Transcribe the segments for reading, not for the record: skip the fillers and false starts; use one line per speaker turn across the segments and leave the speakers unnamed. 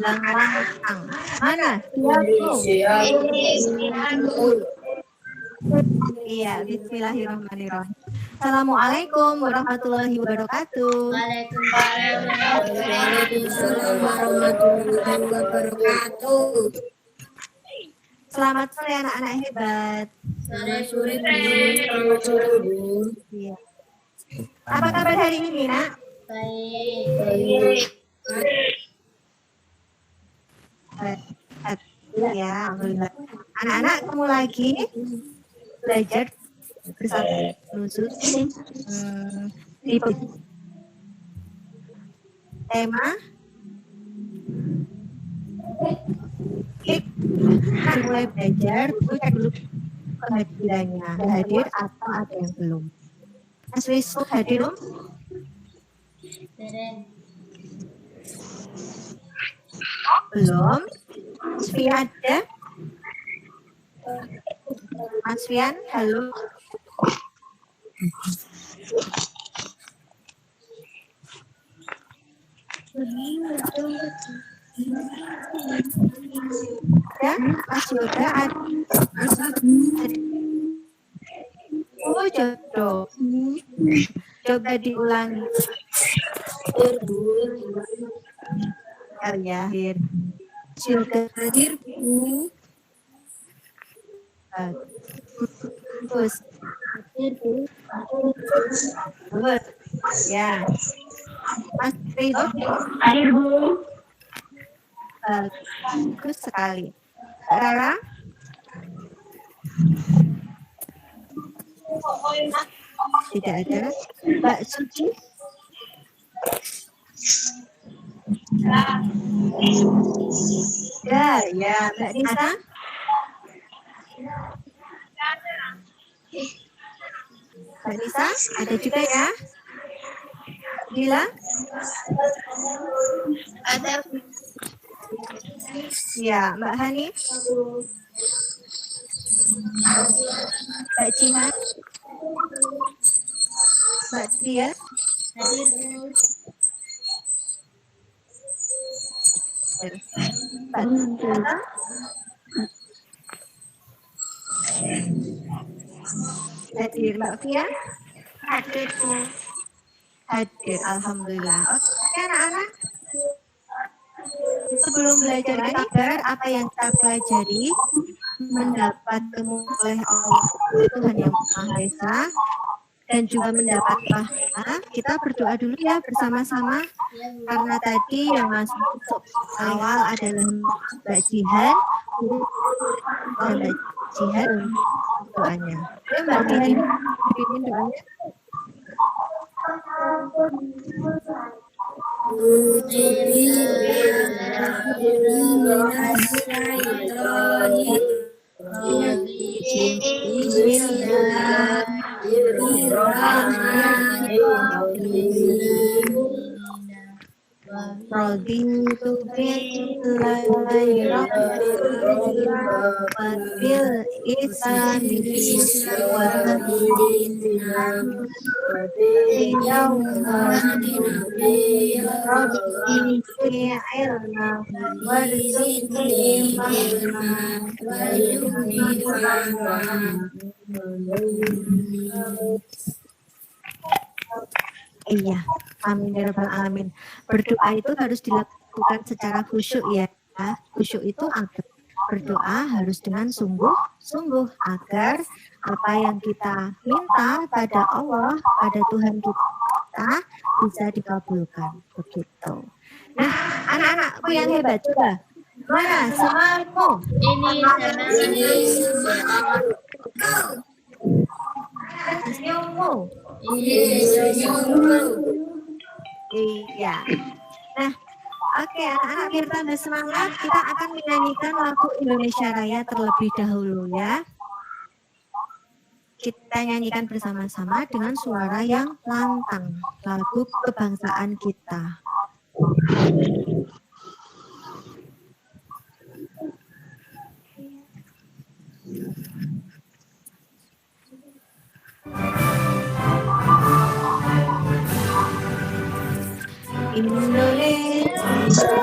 Langkang. Mana? Iya, bismillahirrahmanirrahim. Assalamualaikum warahmatullahi wabarakatuh.
Waalaikumsalam warahmatullahi wabarakatuh.
Selamat sore anak-anak hebat.
Selamat sore, selamat sore, Bu.
Iya. Apa kabar hari ini, Nak?
Baik.
Ya, alhamdulillah. Anak-anak ketemu lagi belajar bersama Nusus di tema mulai belajar, cek dulu kehadirannya, hadir atau ada yang belum. Mas Wisnu hadir belum? Belum. Mas Fian ada? Mas Fian, halo. Ya, Mas Yoga ada. Oh, jodoh. Coba diulangi. Ya, hadir. Yoga
Hadir, Bu.
Bagus. Bagus. Ya. Mas Ridho.
Hadir, Bu.
Bagus sekali. Rara. Tidak ada. Mbak Suci. Ya, Mbak Nisa. Mbak Nisa, ada juga ya. Dila?
Ada.
Ya, Mbak Hani. Mbak Cihan. Mbak Tia.
Hadir, Bu.
Mbak Tata. Hadir Mbak Fia. Hadir Bu. Hadir, alhamdulillah. Oke anak-anak. Sebelum belajar kabar, apa yang kita pelajari mendapat oleh Allah Tuhan yang Maha Esa dan juga mendapat pahala. Kita berdoa dulu ya bersama-sama karena tadi yang masuk awal adalah Mbak Jihan dan Mbak Jihan doanya. Ya Mbak Jihan bikin doanya. Raditu billahi rabban bil ihsani wa Iya, amin ya rabbal alamin. Berdoa itu harus dilakukan secara khusyuk ya. Khusyuk itu agar berdoa harus dengan sungguh-sungguh agar apa yang kita minta pada Allah, pada Tuhan kita bisa dikabulkan. Begitu. Nah, anak-anakku yang hebat coba. Mana semangatmu? Senyummu. Iya. Nah, oke anak-anak biar tambah semangat kita akan menyanyikan lagu Indonesia Raya terlebih dahulu ya. Kita nyanyikan bersama-sama dengan suara yang lantang lagu kebangsaan kita. Indonesia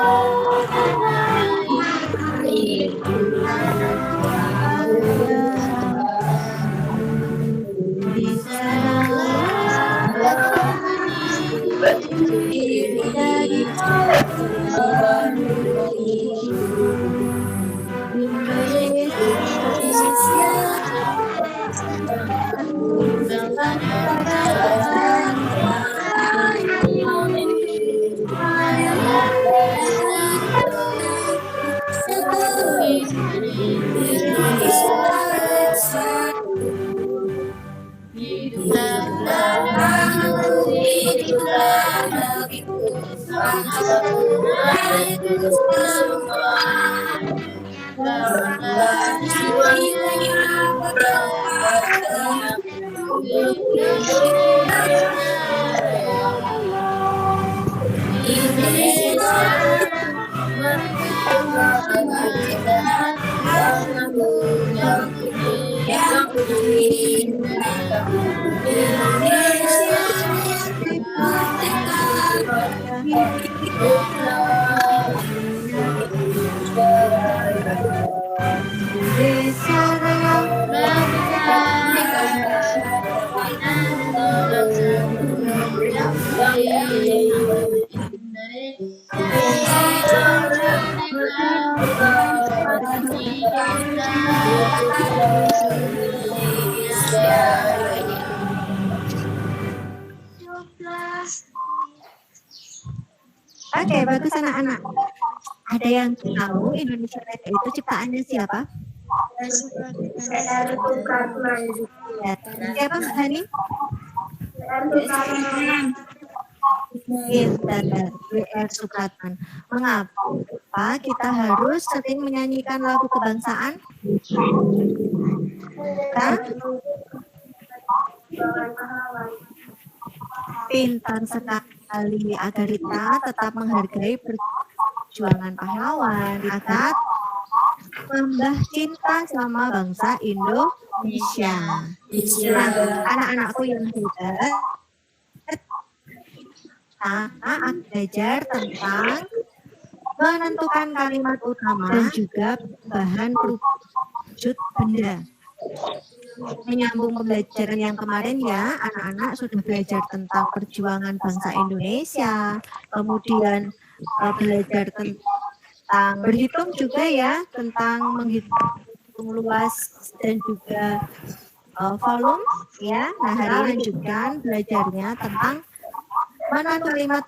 Oke, bagus anak-anak. Ada yang tahu Indonesia Raya itu ciptaannya siapa? Ya, siapa Mbak Hani? Pintar, W.R. Supratman. Mengapa kita harus sering menyanyikan lagu kebangsaan? Pintar sekali, agar kita tetap menghargai perjuangan pahlawan, agar tambah cinta sama bangsa Indonesia. Nah, anak-anakku yang hebat, belajar tentang menentukan kalimat utama dan juga bahan perwujud benda. Menyambung pembelajaran yang kemarin ya, anak-anak sudah belajar tentang perjuangan bangsa Indonesia, kemudian belajar tentang berhitung juga ya, tentang menghitung luas dan juga volume ya. Nah, hari ini lanjutkan belajarnya tentang menentukan kalimat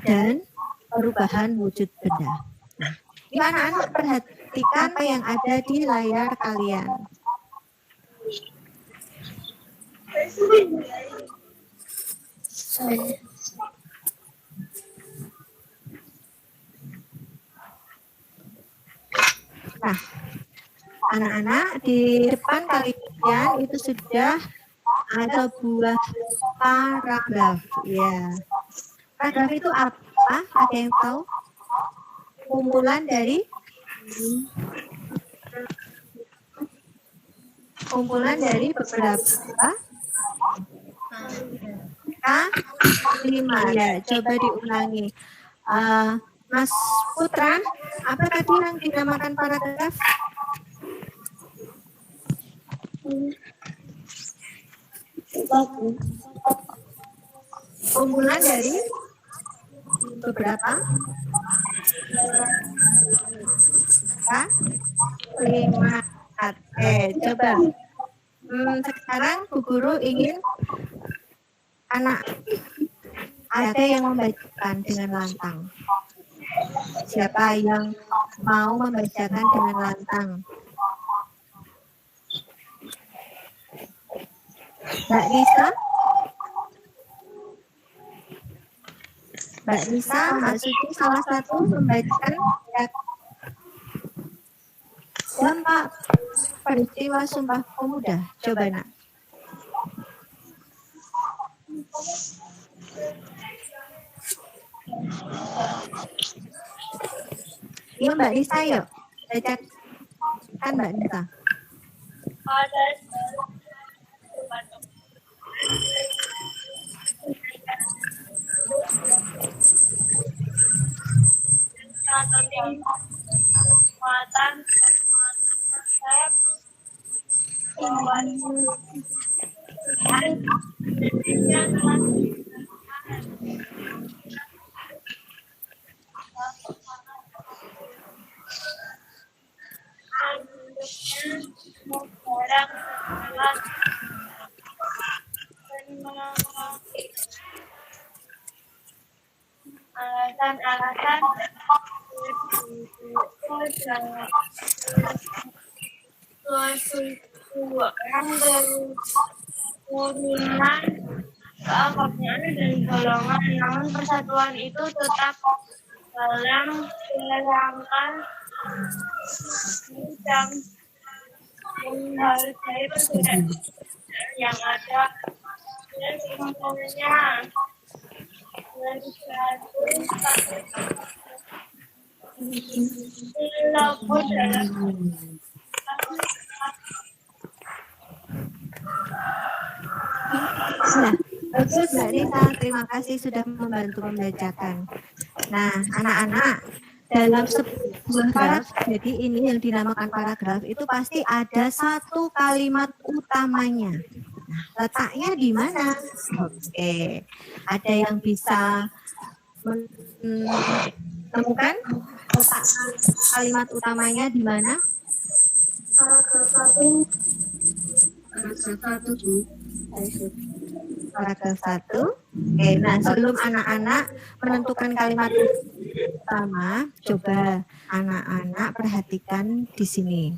dan perubahan wujud benda. Nah, ini anak-anak perhatikan apa yang ada di layar kalian. Nah, anak-anak di depan kalian itu sudah ada buah paragraf. Ya, paragraf itu apa? Ada yang tahu? Kumpulan dari beberapa kalimat. Ya, coba diulangi. Mas Putra, apa tadi yang dinamakan paragraf? Kumpulan dari beberapa kalimat. Coba. Sekarang Bu Guru ingin anak ada yang membacakan dengan lantang. Siapa yang mau membacakan dengan lantang? Mbak Nisa? Mbak Nisa, Mbak Suci salah satu membacakan dampak peristiwa Sumpah Pemuda. Coba nak. Iya Mbak Nisa yuk. Bacakan Mbak Nisa.
muatan resep bahwa Indonesia telah barang setelah alasan-alasan kesukuan dan turunan keanggotaan dan golongan, namun persatuan itu tetap dalam kerangka yang menghargai perbedaan yang ada dan semuanya bersatu walaupun dalam
Nah, bagus Mbak Rita, terima kasih sudah membantu membacakan. Nah, anak-anak, dalam sebuah paragraf, jadi ini yang dinamakan paragraf, itu pasti ada satu kalimat utamanya. Nah, letaknya di mana? Oke, ada yang bisa menemukan letak kalimat utamanya di mana? Paragraf 1. Oke, nah sebelum anak-anak menentukan kalimat utama, coba anak-anak perhatikan di sini.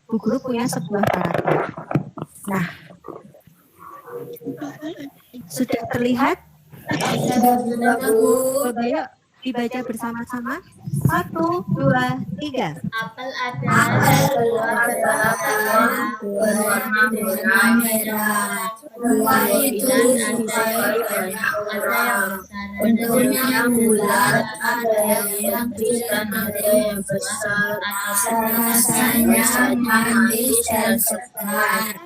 Bu Guru punya sebuah paragraf. Nah, sudah terlihat? Coba yuk dibaca bersama-sama. 1, 2, 3.
apel adalah berwarna merah. Buah itu disukai banyak orang. Bentuknya bulat, ada yang kecil, ada yang besar. Rasanya manis dan segar.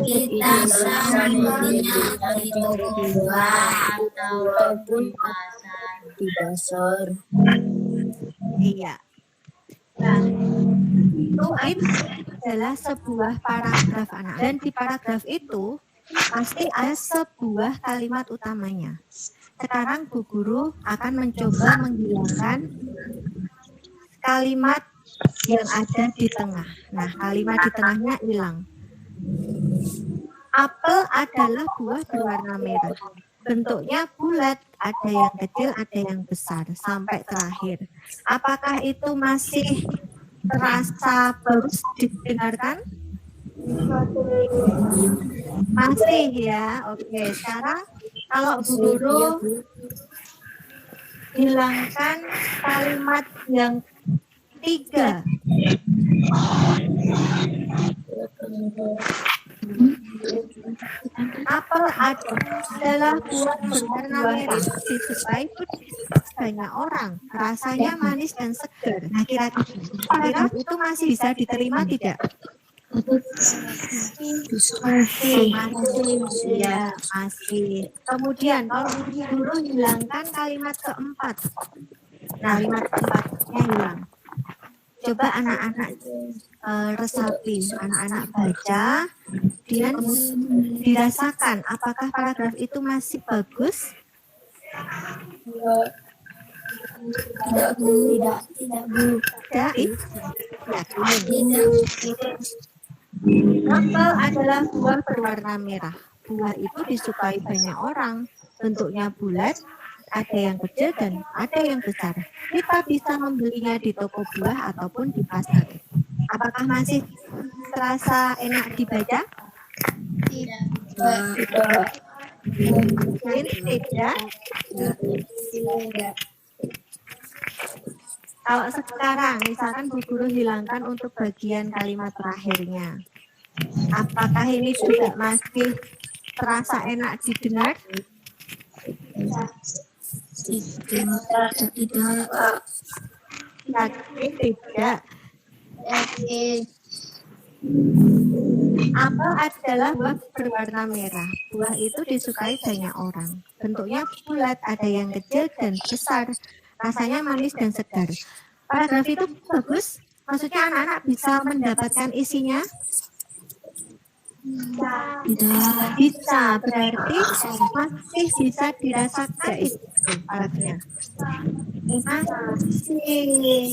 Kita bisa membelinya di toko buah ataupun di pasar.
Iya. Nah, itu adalah sebuah paragraf anak. Dan di paragraf itu pasti ada sebuah kalimat utamanya. Sekarang Bu Guru akan mencoba menghilangkan kalimat yang ada di tengah. Nah, kalimat di tengahnya hilang. Apel adalah buah berwarna merah. Bentuknya bulat, ada yang kecil, ada yang besar, sampai terakhir. Apakah itu masih terasa bagus didengarkan? Masih ya, oke. Sekarang kalau Bu Guru hilangkan kalimat yang 3. Apel adalah buah berwarna merah, disukai banyak orang, rasanya manis dan segar. Nah, kira-kira itu masih bisa diterima tidak? Masih, ya masih. Kemudian kalau Guru hilangkan kalimat keempat, nah kalimat keempatnya hilang. Coba anak-anak resapi, anak-anak baca, dan dirasakan apakah paragraf itu masih bagus?
Tidak, Bu.
Apel adalah buah berwarna merah. Buah itu disukai banyak orang. Bentuknya bulat, ada yang kecil dan ada yang besar. Kita bisa membelinya di toko buah ataupun di pasar. Apakah masih terasa enak dibaca?
Tidak.
Mungkin tidak. Kalau sekarang, misalkan Bu Guru hilangkan untuk bagian kalimat terakhirnya, apakah ini juga masih terasa enak didengar? Tidak. Apel adalah buah berwarna merah. Buah itu disukai banyak orang. Bentuknya bulat, ada yang kecil dan besar. Rasanya manis dan segar. paragraf itu bagus? Maksudnya anak-anak bisa mendapatkan isinya? Bisa, berarti masih bisa dirasakan itu paragrafnya. Masih.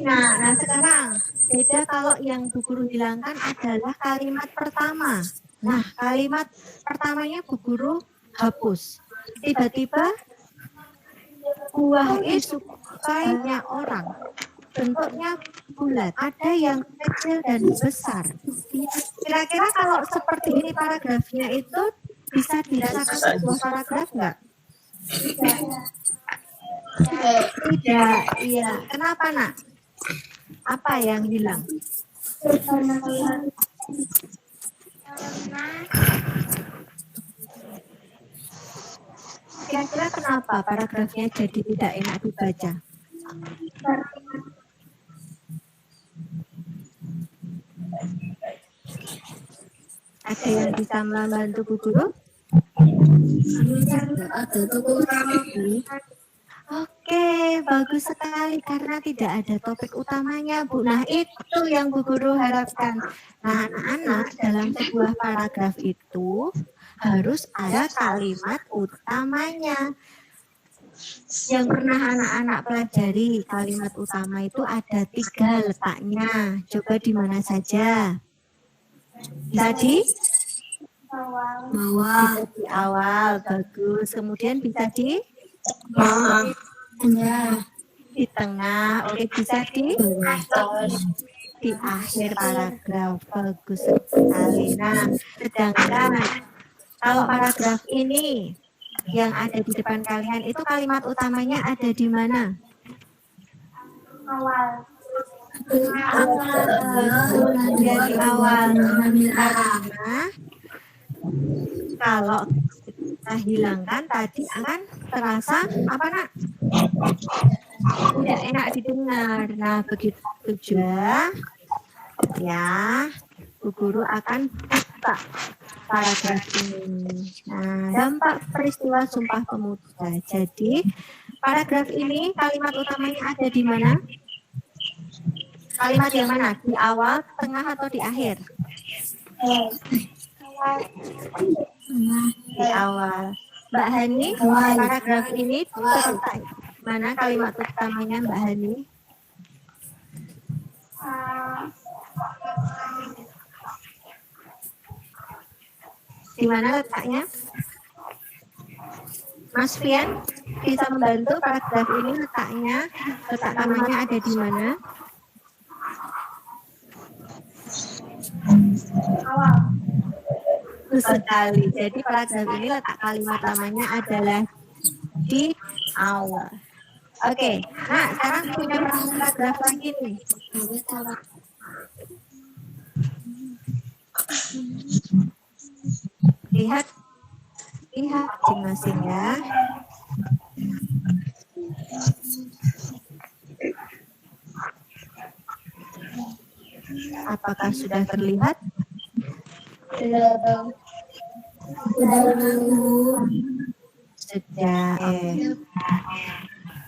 Nah sekarang beda kalau yang Bu Guru hilangkan adalah kalimat pertama. Nah, kalimat pertamanya Bu Guru hapus. Tiba-tiba buah itu banyak orang. Bentuknya bulat, ada yang kecil dan besar. Kira-kira kalau seperti ini paragrafnya itu bisa dirasakan sebuah paragraf nggak? Tidak, iya. Kenapa nak? Apa yang hilang? Kira-kira kenapa paragrafnya jadi tidak enak dibaca? Ada yang bisa membantu Bu Guru?
Ada toko rambut.
Oke, bagus sekali karena tidak ada topik utamanya, Bu. Nah, itu yang Bu Guru harapkan. Nah, anak-anak dalam sebuah paragraf itu harus ada kalimat utamanya. Yang pernah anak-anak pelajari, kalimat utama itu ada 3 letaknya. Coba di mana saja? Bisa di
Bawah.
di awal, bagus. Kemudian bisa di
Tengah.
di tengah, oke, bisa di akhir paragraf, bagus sekali. Nah, sedangkan kalau paragraf ini yang ada di depan kalian itu kalimat utamanya ada di mana? Dari awal. Karena kalau kita hilangkan tadi akan terasa apa nak? Tidak enak didengar. Nah, begitu juga ya, Bu Guru akan buka paragraf ini. Nah, dampak peristiwa Sumpah Pemuda. Jadi, paragraf ini kalimat utamanya ada di mana? Kalimat yang mana? Di awal, tengah, atau di akhir? Di awal. Mbak Hani, paragraf ini terletak mana kalimat utamanya Mbak Hani? Di mana letaknya? Mas Fian bisa membantu paragraf ini letaknya, letak utamanya ada di mana? Sekali. Jadi paragraf ini letak kalimat utamanya adalah di awal. Oke, nah sekarang punya paragraf lagi nih. Lihat masing-masing ya. Apakah sudah terlihat? Sudah.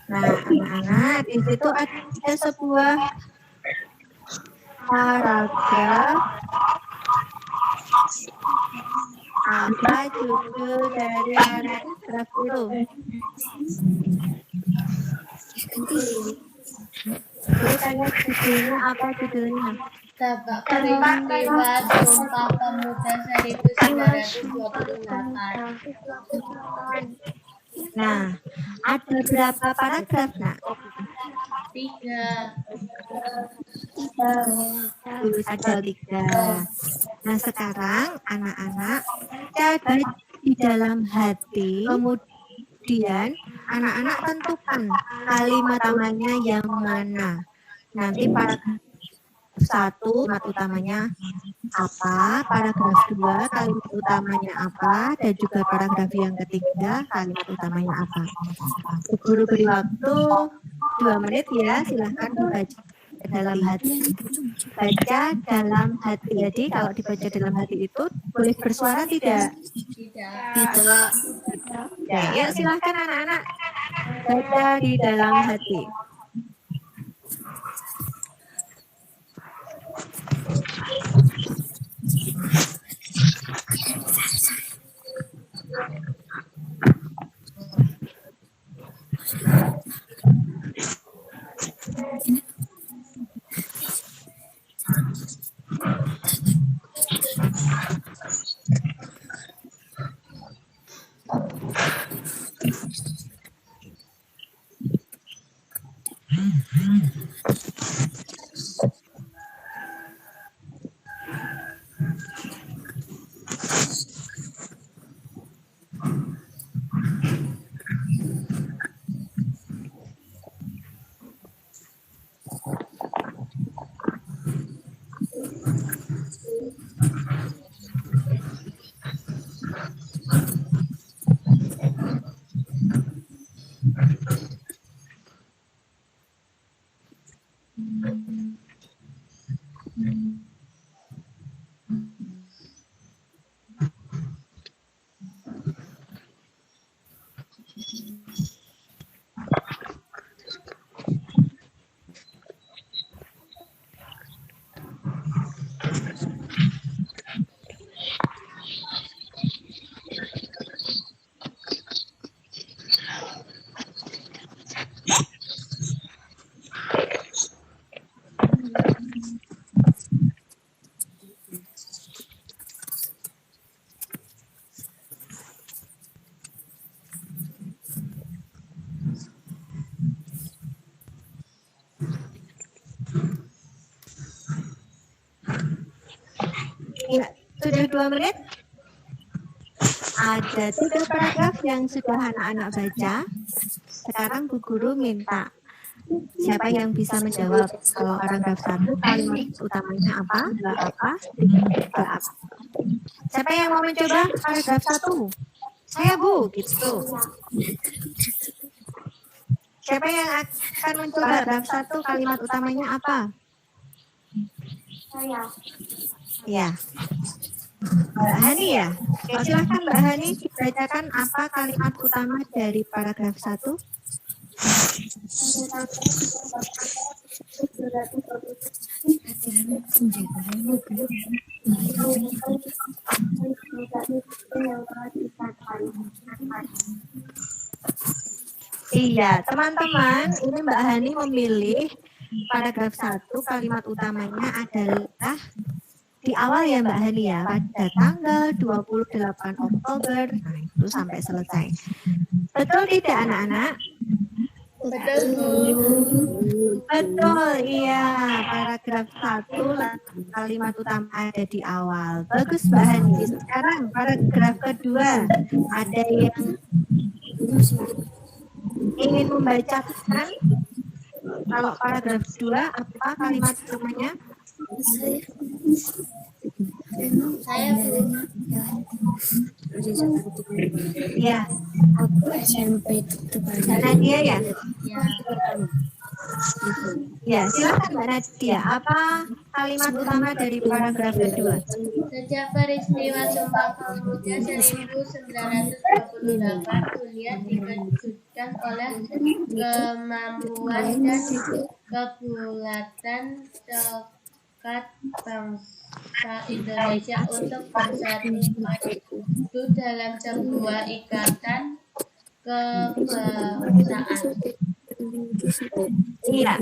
Nah, anak-anak, di situ ada sebuah paragraf. Apa judul dari paragraf itu? Tanya judulnya apa judulnya?
Peristiwa Sumpah Pemuda 1928.
Nah, ada berapa paragraf, nak?
3.
Ada 3. Nah, sekarang anak-anak ada di dalam hati, kemudian anak-anak tentukan kalimat utamanya yang mana. Nanti paragraf 1 kalimat utamanya apa, paragraf 2 kalimat utamanya apa, dan juga paragraf yang ketiga kalimat utamanya apa. Guru beri waktu 2 menit ya, silahkan dibaca dalam hati. Baca dalam hati. Jadi kalau dibaca dalam hati itu boleh bersuara tidak?
Tidak.
Ya, yuk silahkan anak-anak baca di dalam hati. Ya, sudah 2 menit. Ada 3 paragraf yang sudah anak-anak baca. Sekarang Bu Guru minta siapa yang bisa menjawab kalau paragraf 1 kalimat utamanya apa, enggak apa, enggak apa. Siapa yang mau mencoba paragraf 1? Saya Bu, gitu. Siapa yang akan mencoba paragraf 1 kalimat utamanya apa?
Saya.
Ya. Mbak Hani ya? Oke, silahkan Mbak Hani bacakan apa kalimat utama dari paragraf 1. Iya, teman-teman, ini Mbak Hani memilih paragraf 1 kalimat utamanya adalah di awal ya Mbak Hani ya, pada tanggal 28 Oktober, nah itu sampai selesai. Betul tidak anak-anak?
Betul, Bu.
Betul, iya. Paragraf 1 kalimat utama ada di awal. Bagus Mbak Hani. Sekarang paragraf kedua, ada yang ingin membacakan kalau paragraf 2 apa kalimat utamanya?
Saya, Bu.
Ya,
Aku SMP itu
Mbak Nadia ya?
Ya.
Ya, silakan Mbak Nadia. Apa kalimat utama dari paragraf kedua?
Sejak peristiwa Sumpah Pemuda 1928, dunia dikejutkan oleh kemampuan dan kebulatan tekad bangsa Indonesia untuk bersatu dalam sebuah ikatan kebangsaan.
Iya,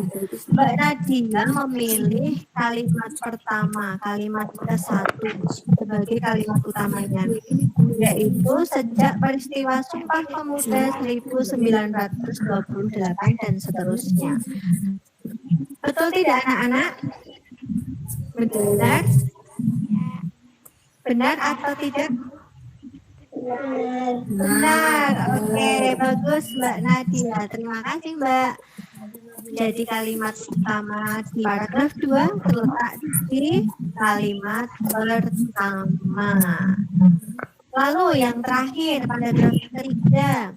Mbak Nadia memilih kalimat pertama, kalimat ke-1 sebagai kalimat utamanya, yaitu sejak peristiwa Sumpah Pemuda 1928 dan seterusnya. Betul tidak anak-anak? Benar? Benar atau tidak? Benar, oke, bagus Mbak Nadia. Terima kasih Mbak. Jadi kalimat utama di paragraf 2 terletak di kalimat pertama. Lalu yang terakhir, paragraf ketiga.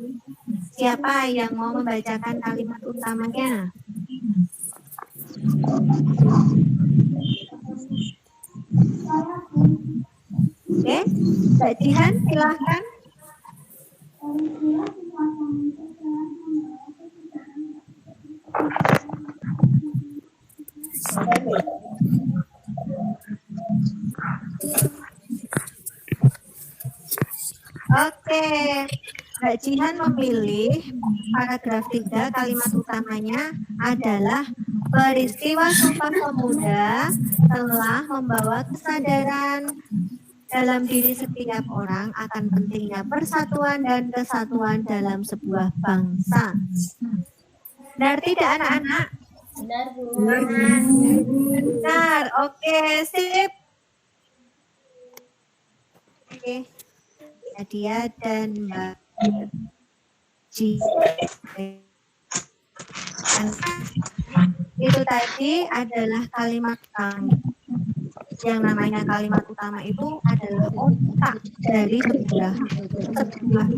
Siapa yang mau membacakan kalimat utamanya? Oke, Mbak Jihan silahkan. Oke, Mbak Jihan memilih paragraf 3 kalimat utamanya adalah peristiwa Sumpah Pemuda telah membawa kesadaran dalam diri setiap orang akan pentingnya persatuan dan kesatuan dalam sebuah bangsa. Benar tidak anak-anak?
Benar, Bu.
Benar, oke, sip. Oke, Nadia dan Mbak Ji. Itu tadi adalah kalimat utama. Yang namanya kalimat utama itu adalah otak dari sebuah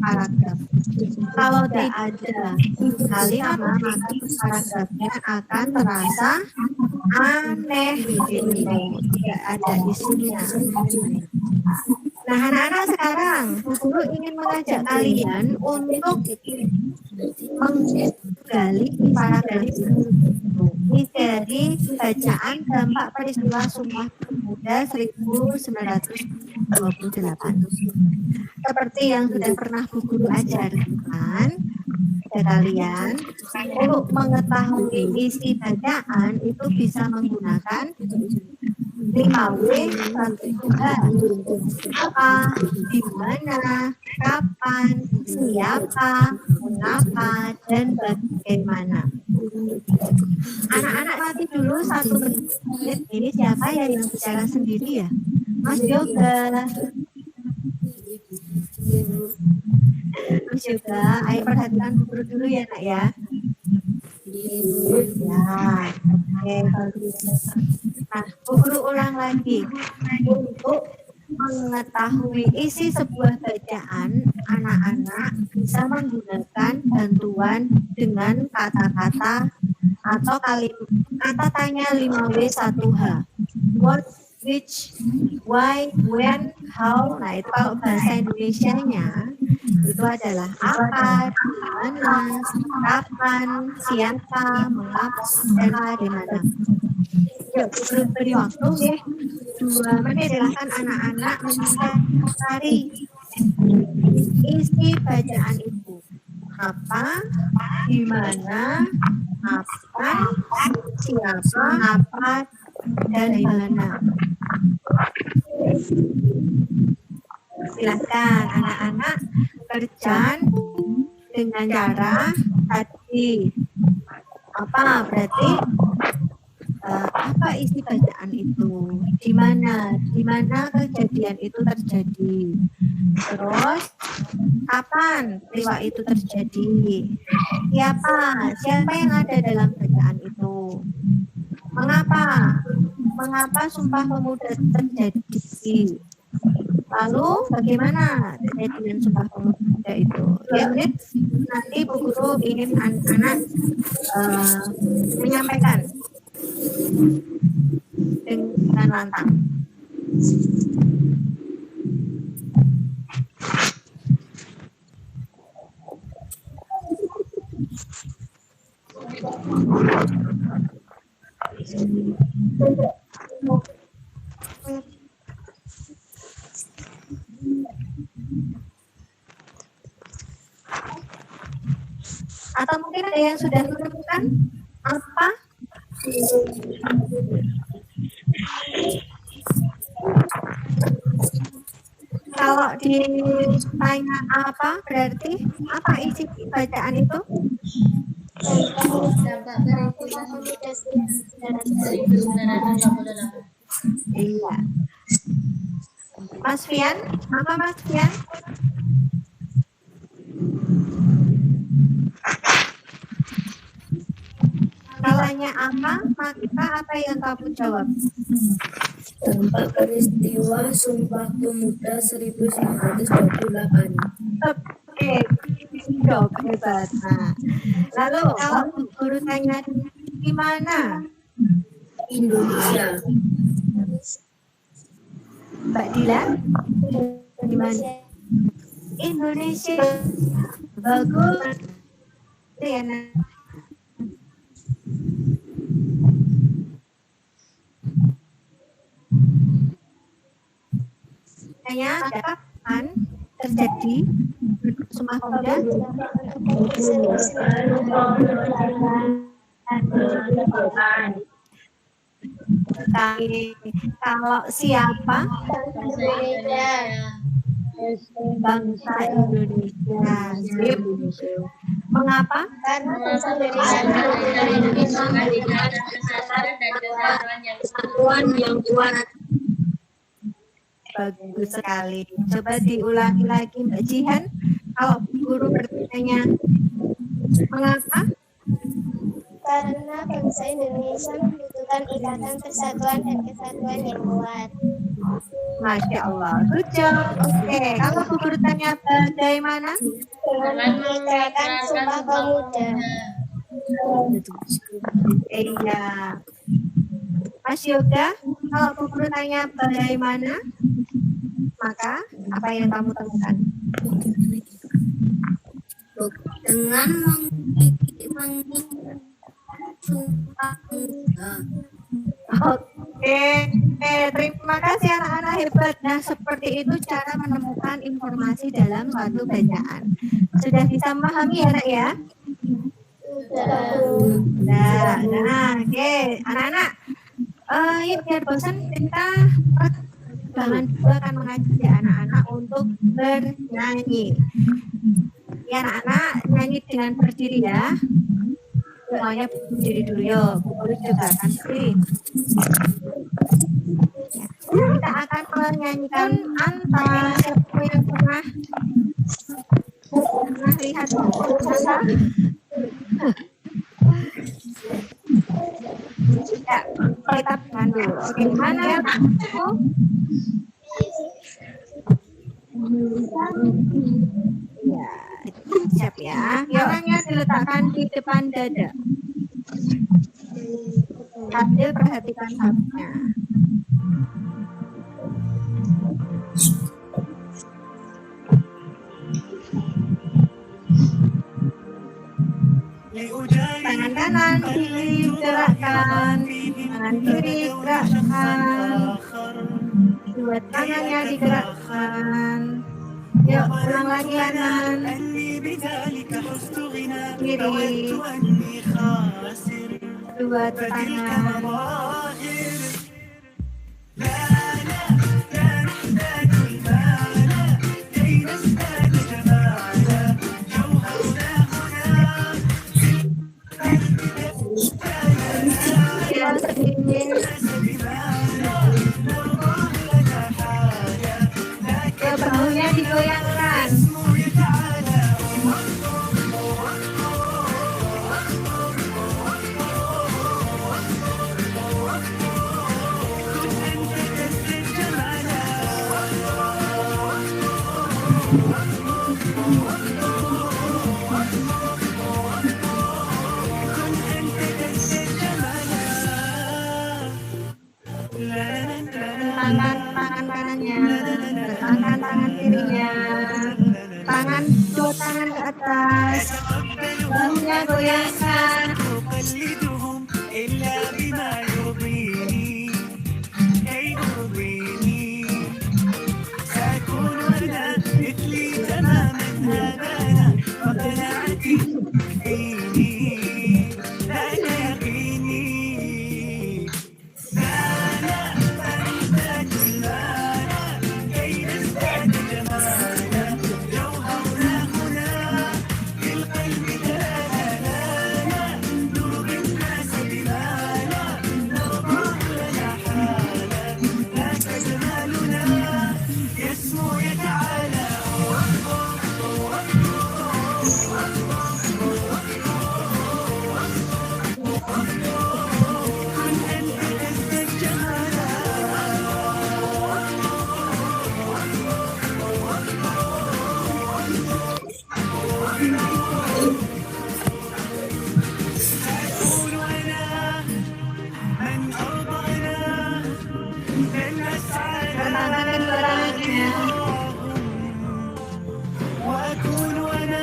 paragraf. Kalau tidak ada kalimat, maka paragrafnya akan terasa aneh gitu. Tidak ada isinya. Nah, anak-anak sekarang guru ingin mengajak kalian untuk menggali paragraf itu. Ini dari bacaan dampak peristiwa Sumpah Pemuda 1928. Seperti yang sudah pernah Bu Guru ajarkan ke kalian, untuk mengetahui isi bacaan itu bisa menggunakan 5W 1H. Apa, di mana, kapan, siapa, mengapa, dan bagaimana. Anak-anak mati dulu 1 menit. Ini siapa ya yang bicara sendiri ya? Mas Yoga. Mas Yoga, ayo perhatikan Bu Guru dulu ya nak ya. Ya, oke. Nah, Bu Guru ulang lagi. Untuk mengetahui isi sebuah bacaan, anak-anak bisa menggunakan bantuan dengan kata-kata atau kata tanya 5W 1H. What, which, why, when, how. Nah, itu kalau bahasa Indonesianya itu adalah apa, di mana, kapan, siapa, mengapa, dan bagaimana. Yuk, belum beri waktu ya. 2 menit, silahkan anak-anak mencari isi bacaan itu. Apa, di mana, kapan, siapa, apa, dan bagaimana. Silahkan anak-anak kerja dengan cara tadi. Apa berarti? Apa isi bacaan itu? Di mana kejadian itu terjadi? Terus kapan peristiwa itu terjadi? Siapa yang ada dalam bacaan itu? Mengapa Sumpah Pemuda terjadi? Lalu bagaimana kejadian Sumpah Pemuda itu? Ya, nanti Bu Guru ingin anak-anak menyampaikan dengan lantang. Atau mungkin ada yang sudah menemukan apa? Kalau ditanya apa, berarti apa isi bacaan itu?
Dampak peristiwa Pemuda 1928.
Iya. Mas Fian, apa Mas Fian? Kalanya apa, maka apa yang kamu jawab?
Dampak peristiwa Sumpah Pemuda 1928.
Oke, jawab hebat. Nah, lalu kalau guru tanya di mana?
Indonesia.
Mbak Dila, di mana? Indonesia. Bagus. Ya, kapan terjadi Sumpah Pemuda? Kalau siapa? bangsa Indonesia. Sip. Mengapa?
Karena bangsa Indonesia menggunakan kesatuan dan kesatuan yang kuat.
Bagus sekali. Coba diulangi lagi Mbak Jihan. Kalau guru bertanya, mengapa?
Karena bangsa Indonesia membutuhkan ikatan persatuan dan kesatuan yang kuat.
Masya Allah. Good job. Oke. Kalau guru tanya bagaimana?
Dengan mengikrarkan Sumpah Pemuda.
Iya. Mas Yoga, kalau guru tanya bagaimana, maka apa yang kamu temukan?
Dengan Sumpah Pemuda.
Oke, terima kasih anak-anak hebat. Nah, seperti itu cara menemukan informasi dalam suatu bacaan. Sudah bisa memahami ya, Nak ya? Nah, oke, anak-anak. Yuk biar bosan kita perkembangan juga akan mengajak anak-anak untuk bernyanyi. Ya anak-anak nyanyi dengan berdiri ya. Semuanya berdiri dulu yuk. Guru juga akan berdiri. Kita akan menyanyikan antara siapa yang pernah lihat Anta? Ya, kita pelan dulu. Oke, mana ya? Ya, siap ya. Tangannya diletakkan di depan dada. Sambil perhatikan habisnya. Tangan kanan digerakkan, tangan kiri gerakkan, dua tangannya digerakkan. Yuk, ulang lagi kanan, kiri, dua tangan. Bahunya digoyangkan. Tangan kanannya, tangan kirinya, dua tangan ke atas, bahunya goyangkan.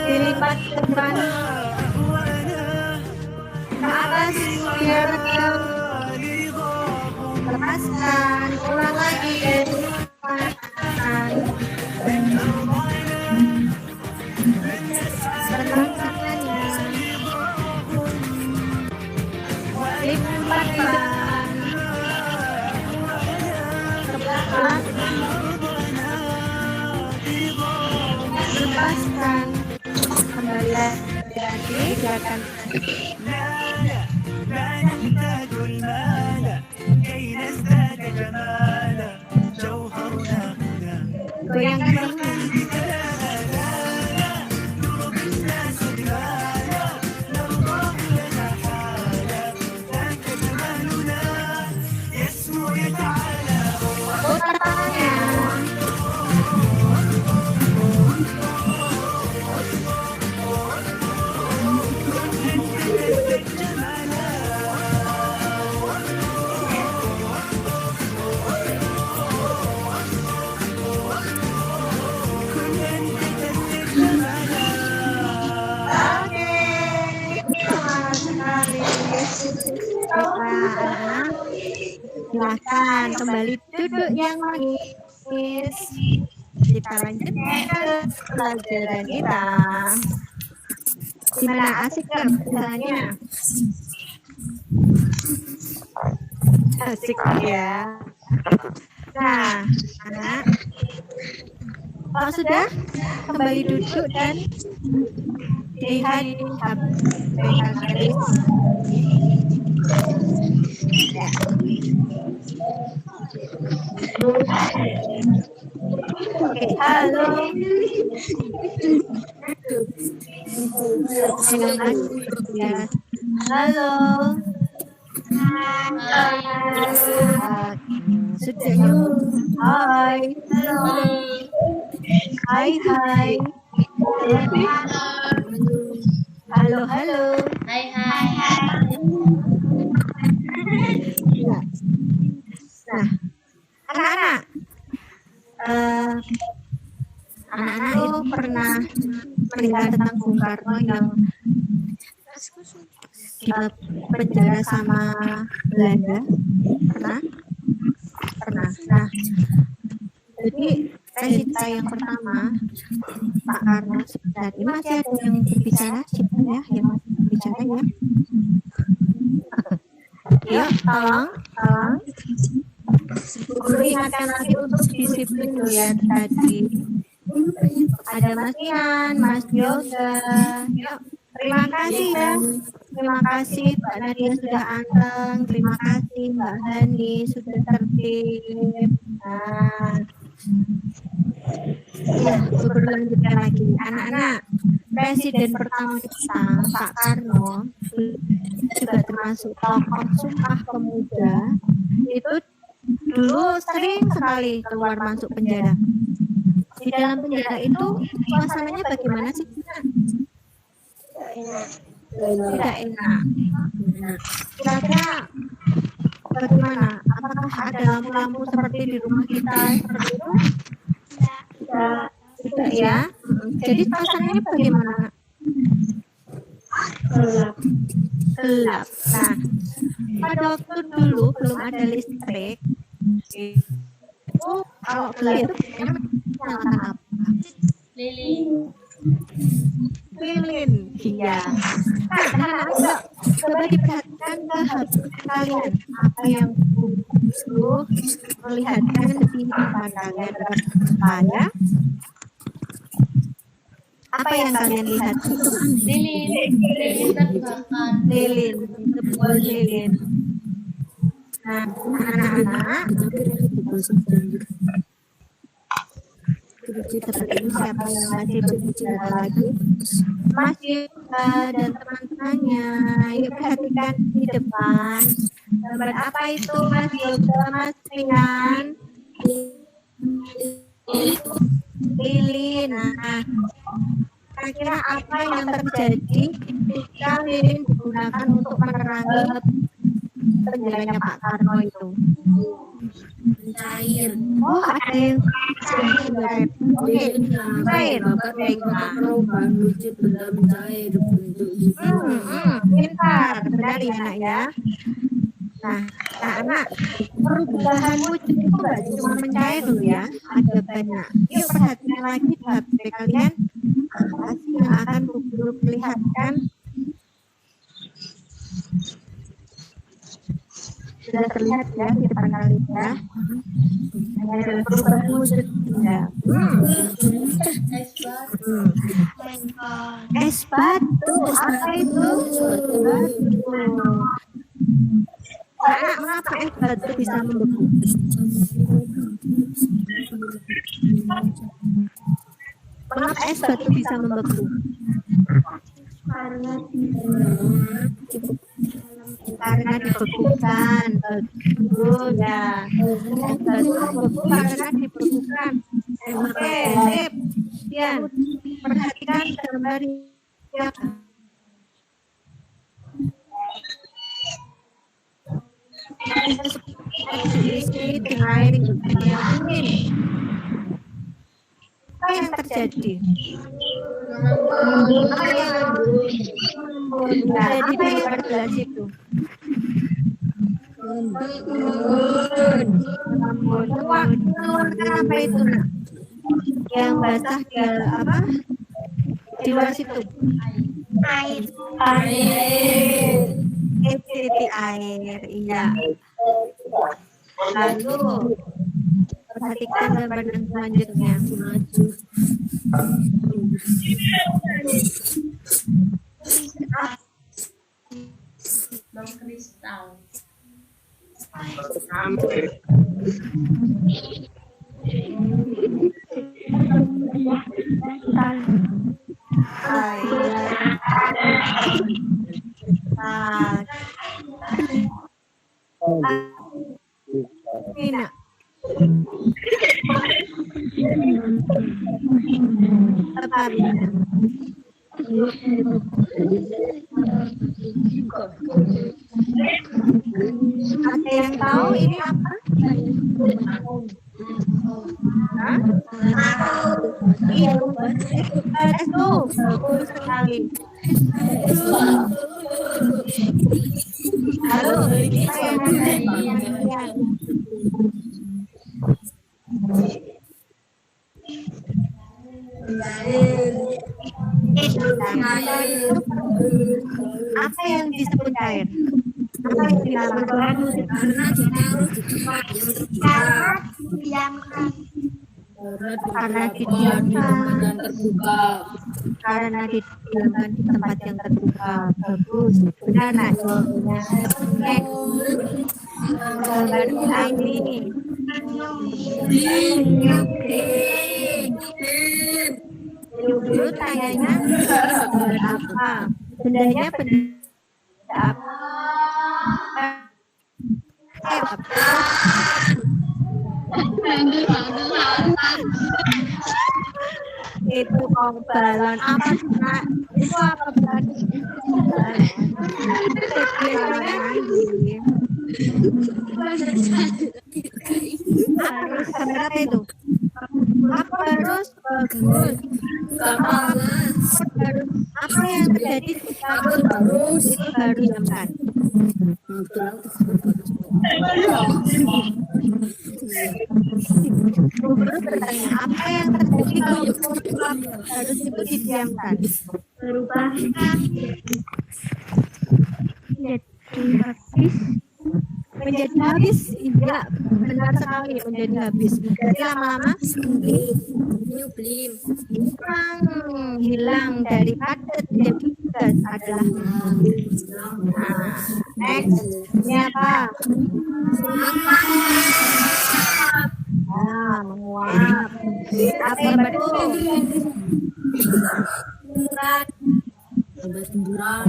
Dilipat ke depan, ke atas, biar yang lepaskan, ulang lagi, lepaskan, serang tangannya, lipat ban, ke belakang, Oke, silakan.
لا نحتاج المال كي نزداد جمالا جوهرنا هنا
Goyangkan dulu.
نرضي الناس بمالا نرضى لنا حالا ذاك جمالنا يسمو يتعالى
Putar tangannya. Baiklah, silakan kembali duduk yang manis. Kita lanjutkan pelajaran kita. Gimana, asik kan pelajarannya? Asik ya. Nah, anak, kalau sudah kembali duduk dan lihat HP kalian. Ya. Oke, halo. Ya. Halo. Sudah yuk. Hai. Hai, hai. Halo, halo.
Hai.
Ya. Nah, anak-anak, anak-anak itu pernah mendengar tentang Bung Karno yang di penjara sama Belanda? Pernah? Nah, jadi presiden yang pertama, Pak Karno, saat ini masih ada yang berbicara, siapa ya yang masih berbicara ya? Yuk, tolong. Guru ingatkan lagi untuk disiplin loh ya tadi. Ada Mas Ian, Mas Yoga. Yuk, terima kasih ya. Terima kasih Mbak Nadia sudah anteng. Terima kasih Mbak Hani sudah tertib. Nah, ya, guru lanjutkan lagi. Anak-anak, presiden pertama kita, Pak Karno, juga termasuk tokoh Sumpah Pemuda. Itu dulu sering sekali keluar masuk penjara. Di dalam penjara itu suasananya bagaimana sih? Tidak enak. Kira-kira bagaimana? Apakah ada lampu-lampu seperti di rumah kita seperti itu? Tidak ya. Jadi suasananya bagaimana? Gelap. Nah, pada waktu dulu belum ada listrik. Itu kalau gelap itu nyalakan apa? Lilin. Iya. Nah, anak-anak, coba diperhatikan ke hati kalian. Apa yang butuh melihatkan di depan kalian? Saya. Apa yang kalian lihat? Lilin. Sebuah lilin. Nah, anak-anak, seperti ini siapa yang masih berbicara lagi? Mas Yuka dan teman-temannya. Yuk perhatikan di depan. Gambar apa itu Mas Yuka, Mas Rian? Lilin. Nah, kira-kira apa yang terjadi ketika lilin digunakan untuk menerangi penjaranya Pak Karno itu?
Cair.
Oh, ada yang cair. Oke, cair. Baiklah.
Perubahan wujud benda mencair bentuk
Pintar, benar ya nak ya. Nah, anak, perubahan wujud itu nggak cuma mencair dulu ya, ada banyak. Yuk perhatikan lagi di HP kalian, apa sih yang akan guru perlihatkan? sudah terlihat ya di depan kalian ya. Ini adalah perubahan wujud benda. Es batu, apa itu? Batu. Nah, mengapa es batu bisa membeku? Mengapa es batu bisa membeku? Karena dibekukan. Betul ya. Es batu membeku karena dibekukan. Oke, sip. Sekian. Perhatikan gambar ya. Diisi dengan air yang dingin. Apa yang terjadi? Apa yang terjadi pada gelas itu? Mengeluarkan apa itu, nak? Yang basah di apa? Di luar situ. Air. Titik air, iya. Lalu perhatikan gambar yang selanjutnya.
Kristal.
Nina. Tepat. Ada yang tahu ini apa? Hah? Iya, itu bagus sekali. Halo, apa yang disebut cair? Apa yang dinamakan?
Karena ditaruh di tempat yang terbuka.
Karena didiamkan
yang terbuka.
Karena didiamkan di tempat yang terbuka. Bagus, benar nak jawabannya. Gambar kita ini. Dulu tanyanya gambar apa? Bendanya benda apa? Itu balon apa nak? Itu apa berarti? Harus seberapa itu? Apa harus bagus? Apa yang terjadi bagus itu baru diamkan. Gubernur bertanya, apa yang terjadi kalau harus itu didiamkan? Berubah menjadi habis. Iya, benar sekali, menjadi habis. Jadi lama-lama hilang daripada yang tugas adalah next ini apa? Menguap. Apa betul?
Semburan.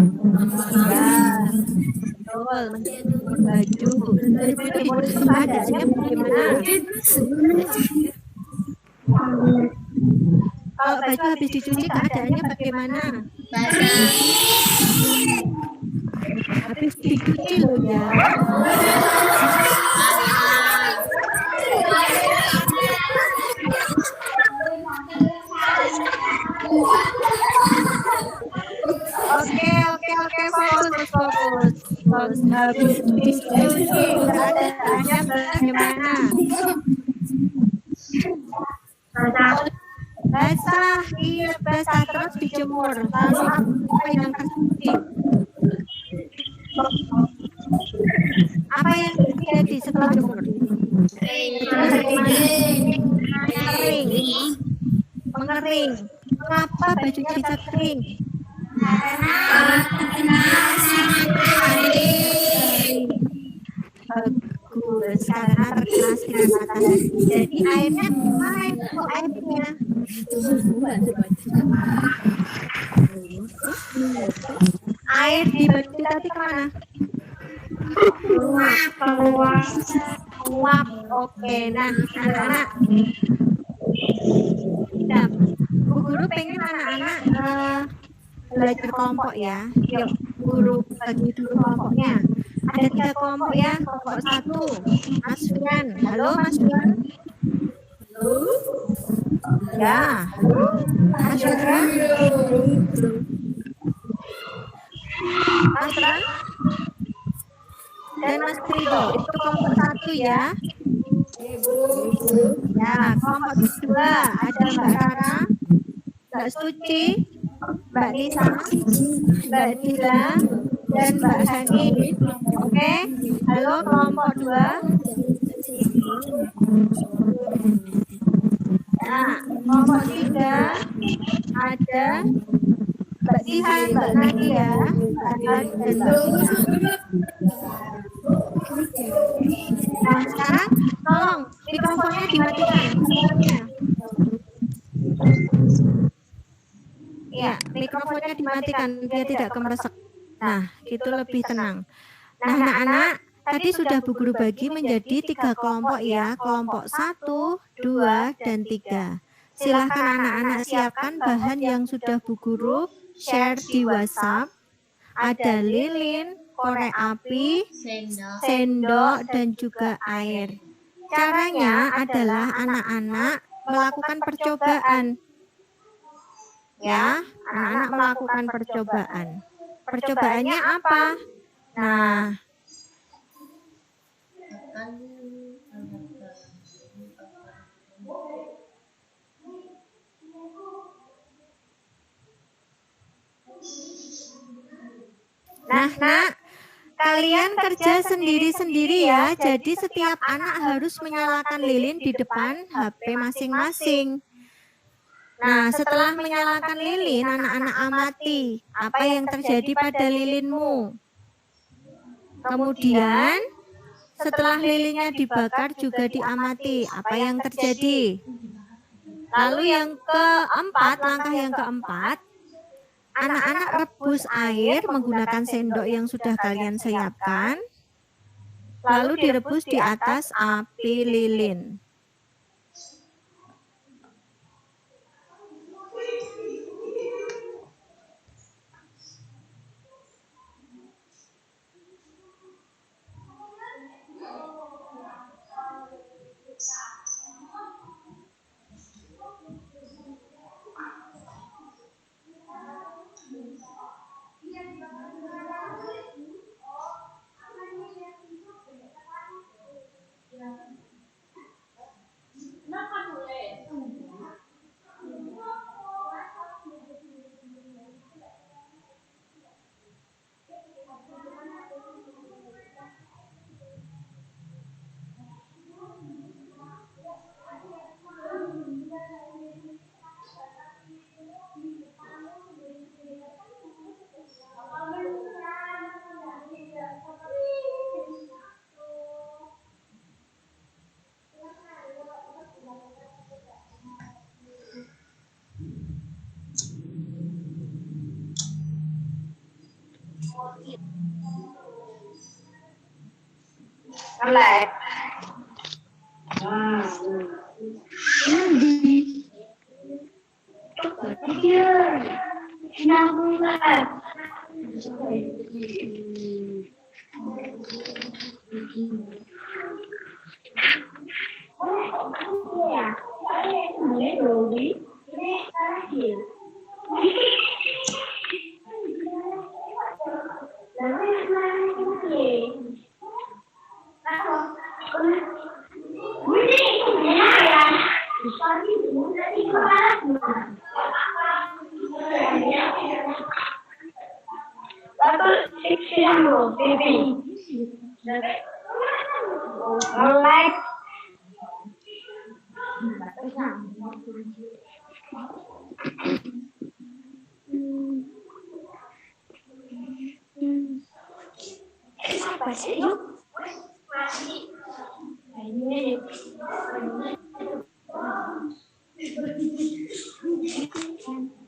Betul. Baju itu keadaannya bagaimana? Kalau baju habis dicuci keadaannya bagaimana? Habis dicuci loh ya. Oke, habis dicuci keadaannya bagaimana? Basah, iya basah terus dijemur. Lalu apa yang terjadi? Apa yang terjadi setelah jemur? Mengering. Mengering. Mengapa bajunya bisa kering? Bagus, karena terkena sinar matahari. Jadi airnya mana itu airnya? Air di baju tadi kemana? Uap. Oke, nah anak-anak. Nah, Bu Guru pengen anak-anak belajar kelompok ya. Yuk, Guru bagi dulu kelompoknya. Ada 3 kelompok ya. Kelompok 1, Mas Fian. Halo Mas Fian. Halo. Ya. Mas Fian. Mas Fian. Dan Mas Trido. Itu kelompok 1 ya. Ya, kelompok 2 ada Mbak Rara, Mbak Suci, Mbak Nisa, Mbak Dila, dan Mbak Hani. Oke, halo kelompok 2. Nah, kelompok 3 ada Mbak Tihan, Mbak Nadia, Mbak Adi, dan Mbak Nisa. Nah, sekarang tolong mikrofonnya dimatikan. Ya, mikrofonnya dimatikan biar tidak kemeresek. Nah, gitu lebih tenang. Nah, anak-anak, tadi sudah Bu Guru bagi menjadi 3 kelompok ya. Kelompok 1, 2, dan 3. Silahkan anak-anak siapkan bahan yang sudah Bu Guru share di WhatsApp. Ada lilin, korek api, sendok, dan juga air. Caranya adalah anak-anak melakukan percobaan. Ya, anak-anak melakukan percobaan. Percobaannya apa? Nah, Nak, kalian kerja sendiri-sendiri ya. Jadi setiap anak harus menyalakan lilin di depan HP masing-masing. Nah, setelah menyalakan lilin, anak-anak amati apa yang terjadi pada lilinmu. Kemudian, setelah lilinnya dibakar juga diamati apa yang terjadi. Lalu yang keempat, langkah yang keempat, anak-anak rebus air menggunakan sendok yang sudah kalian siapkan, lalu direbus di atas api lilin. Relax.
Like. Baca yuk.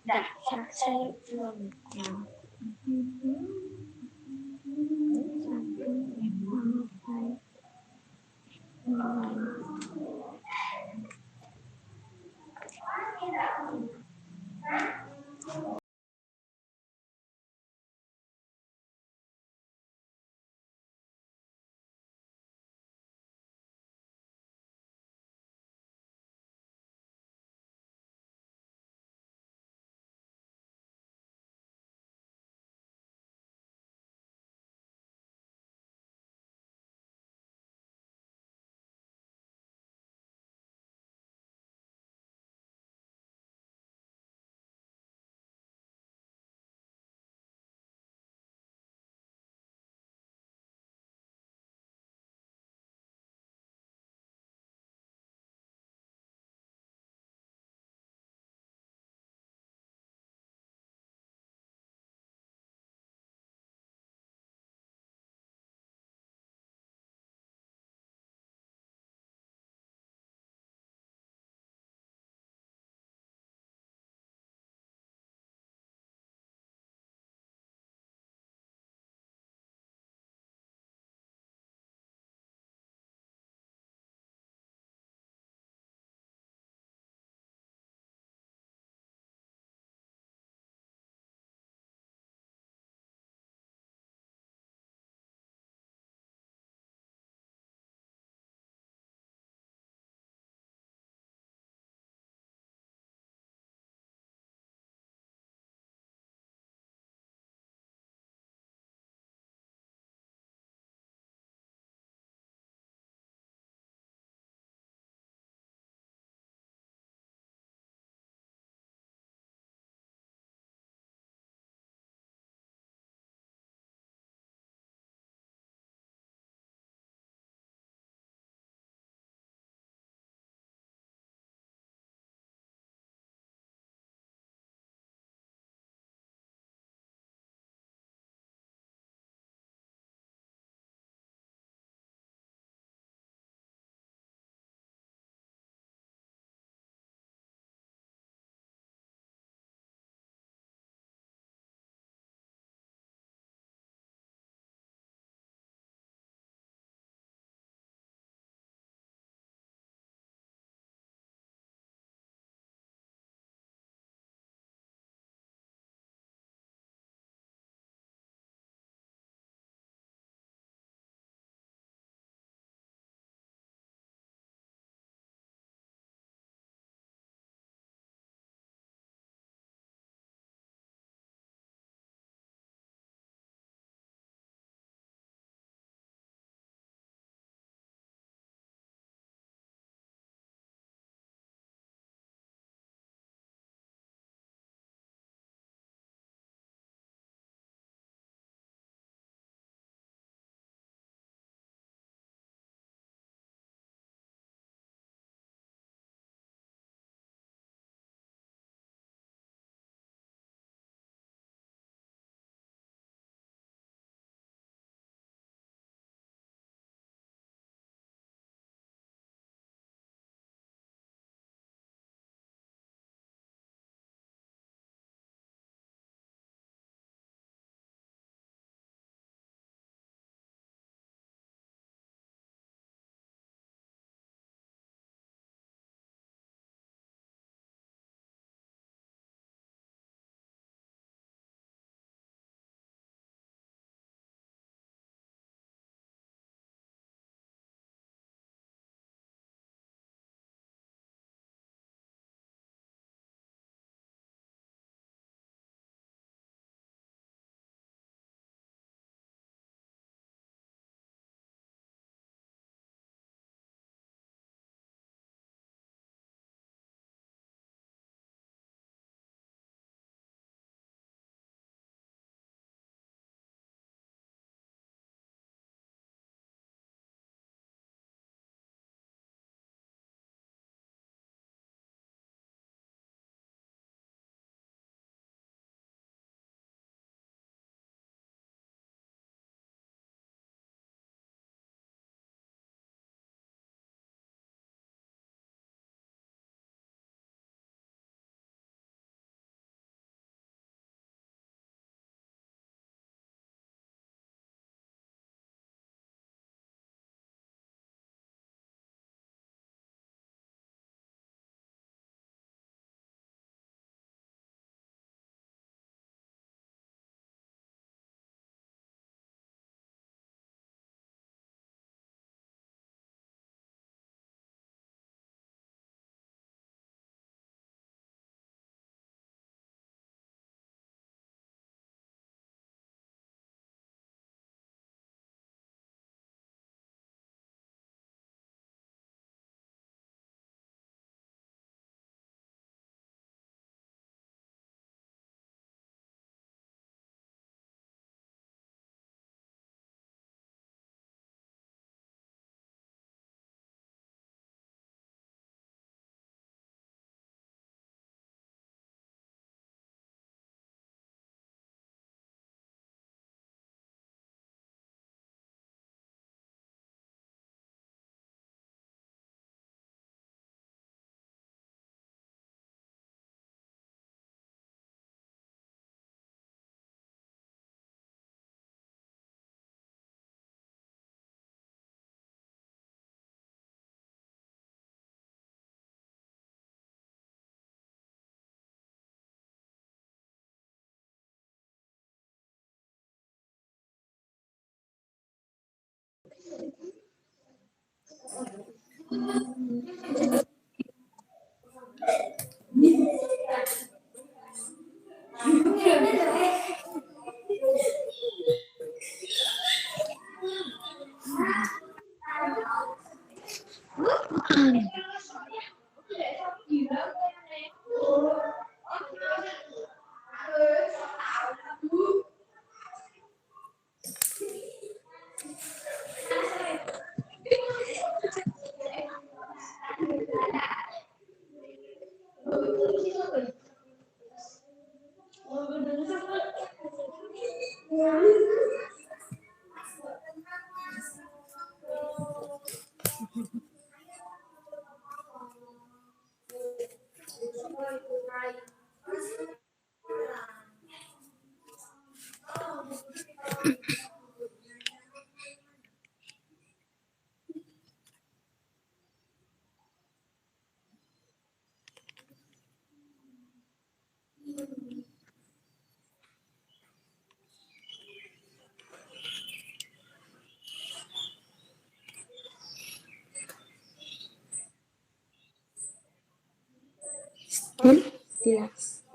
Dah, saya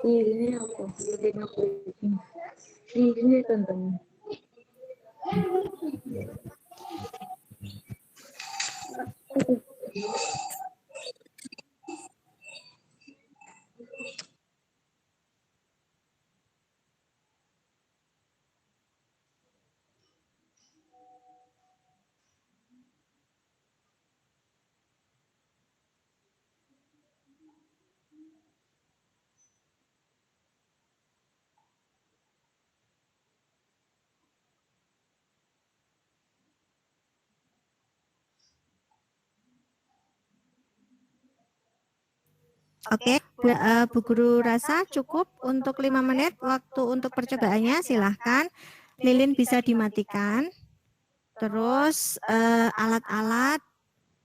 Ini apa? Ini tonton.
Oke, Bu Guru rasa cukup untuk 5 menit waktu untuk percobaannya. Silahkan lilin bisa dimatikan. Terus alat-alat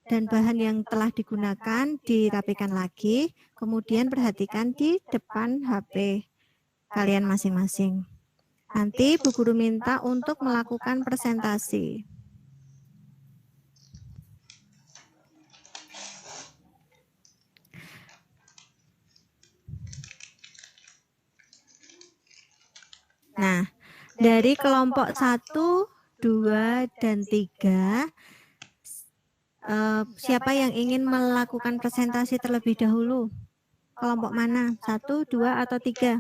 dan bahan yang telah digunakan dirapikan lagi. Kemudian perhatikan di depan HP kalian masing-masing. Nanti Bu Guru minta untuk melakukan presentasi. Nah, dari kelompok 1, 2, dan 3, siapa yang ingin melakukan presentasi terlebih dahulu? Kelompok mana? 1, 2, atau 3?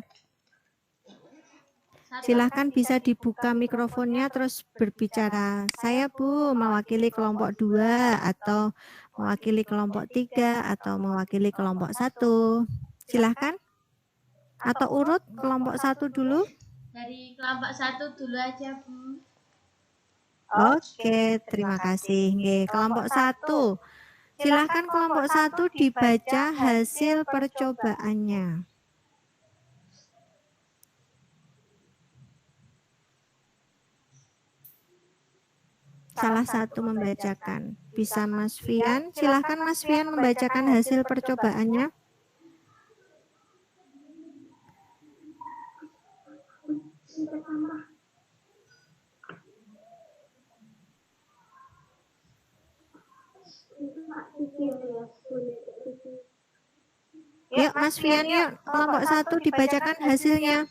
Silahkan bisa dibuka mikrofonnya terus berbicara. Saya Bu mewakili kelompok 2 atau mewakili kelompok 3 atau mewakili kelompok 1. Silahkan. Atau urut kelompok 1 dulu.
Dari kelompok 1 dulu aja, Bu.
Oke, terima kasih. Kelompok 1. Silahkan kelompok 1 dibaca hasil percobaannya. Salah satu membacakan. Bisa Mas Fian. Silahkan Mas Fian membacakan hasil percobaannya. Yuk Mas Fian, yuk kelompok 1 dibacakan hasilnya.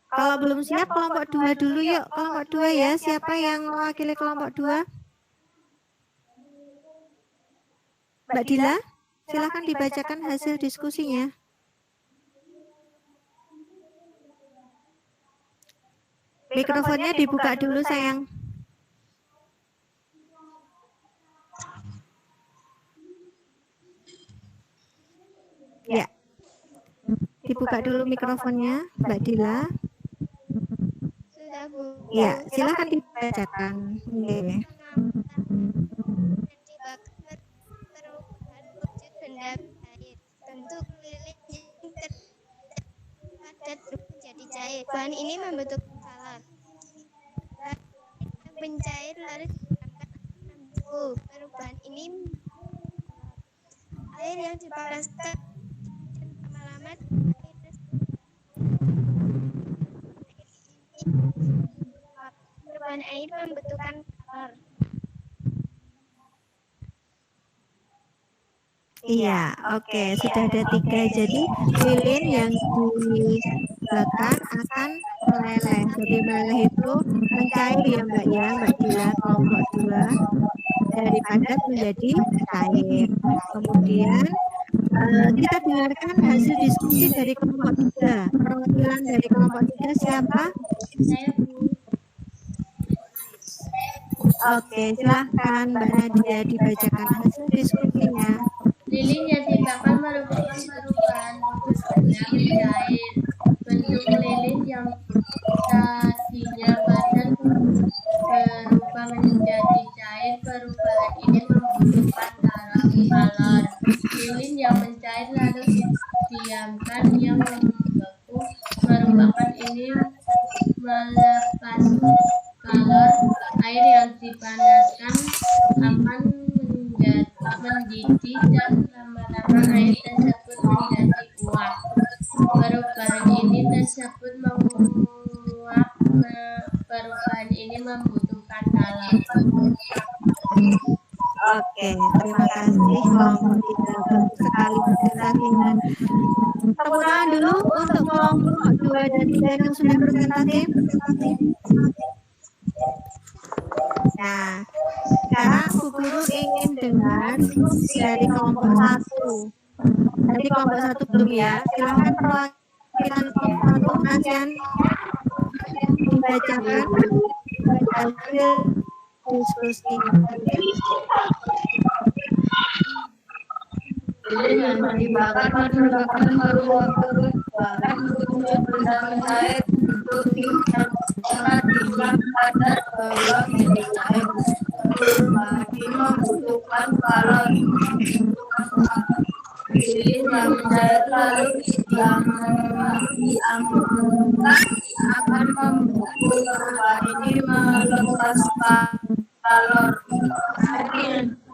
Kalau belum siap kelompok 2 dulu yuk. Kelompok 2 ya. Siapa yang mewakili kelompok 2? Mbak Dila, silakan dibacakan hasil diskusinya. Mikrofonnya dibuka dulu sayang. Ya. Dibuka dulu mikrofonnya, Mbak Dila.
Sudah, Bu.
Ya, silakan dibacakan. Oke.
Dibakar perubahan wujud benda air. Bentuk lilin yang padat menjadi cair. Bahan ini membentuk salad. mencair lalu dipanaskan membeku. Perubahan ini air yang dipanaskan lama-lama perubahan air membutuhkan kalor.
Iya, oke. Sudah ada 3. Jadi lilin yang dibakar akan meleleh. Jadi meleleh itu mencair ya Mbak Dila, kelompok 2. Dari padat menjadi cair. Kemudian kita dengarkan hasil diskusi dari kelompok 3. Perwakilan dari kelompok 3 siapa?
Saya Bu.
Oke, silahkan Mbak Nadia dibacakan hasil diskusinya.
Lilin yang dibakar merupakan perubahan bentuk benda mencair. Bentuk lilin yang tadinya padat berubah menjadi cair. Perubahan ini membutuhkan kalor. Lilin yang mencair lalu didiamkan yang membeku. Perubahan ini melepas kalor. Air yang dipanaskan akan mendidih dan lama-lama air tersebut menjadi uap. Perubahan ini membutuhkan kalor.
Oke, terima kasih kelompok 3. Bagus sekali presentasinya. Tepuk tangan dulu untuk kelompok 2 dan 3 yang sudah presentasi. Nah, sekarang Bu Guru ingin dengar dari kelompok 1. Tadi kelompok 1 belum ya. Silakan perwakilan kelompok 1 Asian dibacakan hasil diskusi.
Lilin yang dibakar merupakan perubahan wujud benda mencair bentuk yang tadinya padat berubah menjadi cair. Perubahan ini membutuhkan kalor. Lilin yang mencair lalu didiamkan akan membeku. Perubahan ini melepaskan kalor.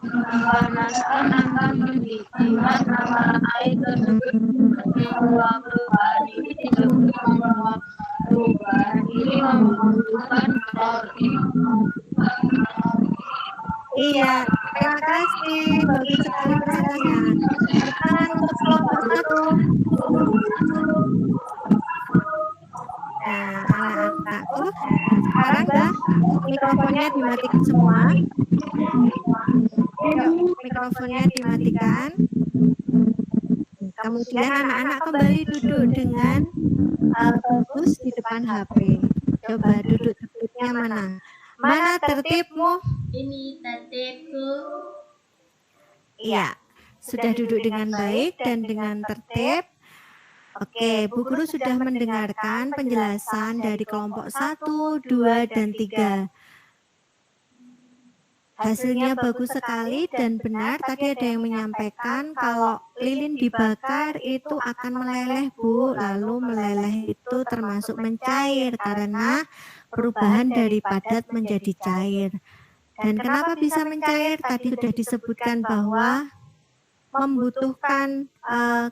Dipanaskan akan mendidihkan lama-lama air tersebut menjadi uap. Perubahan ini disebut menguap. Perubahan ini membutuhkan kalor.
Iya, terima kasih. Bagus sekali presentasinya. Sekarang untuk kelompok 1. Nah, anak-anakku, sekarang mikrofonnya dimatikan semua. Yuk, mikrofonnya dimatikan. Kemudian anak-anak kembali duduk dengan bagus di depan HP. Coba duduk tertibnya mana? Mana tertibmu?
Ini tertibku.
Iya, sudah duduk dengan baik dan dengan tertib. Oke, Bu Guru sudah mendengarkan penjelasan dari kelompok 1, 2, dan 3. Hasilnya bagus sekali dan benar. Tadi ada yang menyampaikan kalau lilin dibakar itu akan meleleh, Bu. Lalu meleleh itu termasuk mencair karena perubahan dari padat menjadi cair. Dan kenapa bisa mencair? Tadi sudah disebutkan bahwa membutuhkan